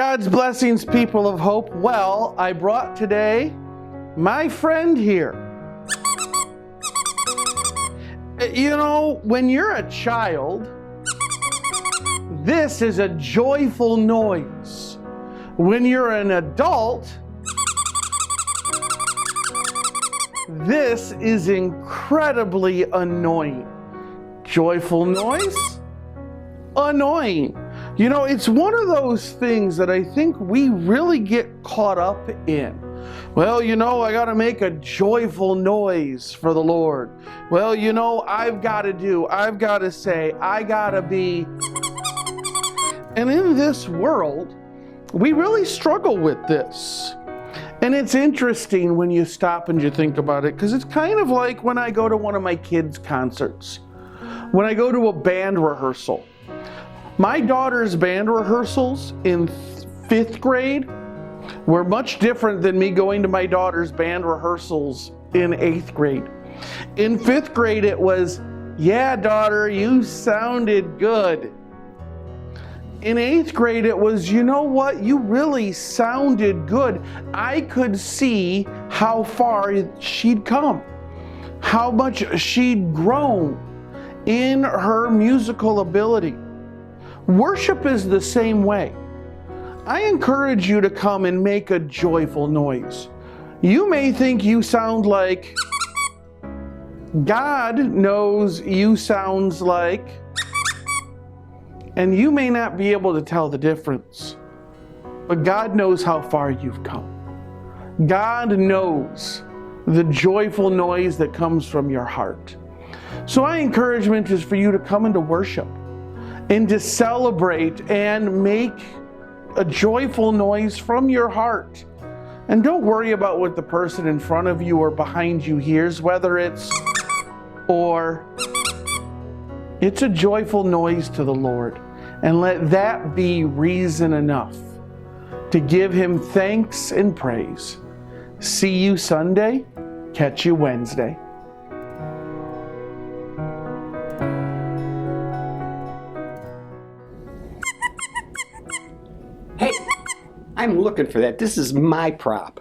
God's blessings, people of hope. Well, I brought today my friend here. You know, when you're a child, this is a joyful noise. When you're an adult, this is incredibly annoying. Joyful noise, annoying. You know, it's one of those things that I think we really get caught up in. Well, you know, I got to make a joyful noise for the Lord. Well, you know, I've got to say, I got to be. And in this world, we really struggle with this. And it's interesting when you stop and you think about it, because it's kind of like when I go to one of my kids' concerts, when I go to a band rehearsal. My daughter's band rehearsals in 5th grade were much different than me going to my daughter's band rehearsals in 8th grade. In 5th grade, it was, yeah, daughter, you sounded good. In 8th grade, it was, you know what, you really sounded good. I could see how far she'd come, how much she'd grown in her musical ability. Worship is the same way. I encourage you to come and make a joyful noise. You may think you sound like, God knows you sounds like, and you may not be able to tell the difference, but God knows how far you've come. God knows the joyful noise that comes from your heart. So my encouragement is for you to come into worship and to celebrate and make a joyful noise from your heart. And don't worry about what the person in front of you or behind you hears, whether it's or it's a joyful noise to the Lord. And let that be reason enough to give Him thanks and praise. See you Sunday, catch you Wednesday. Hey, I'm looking for that. This is my prop.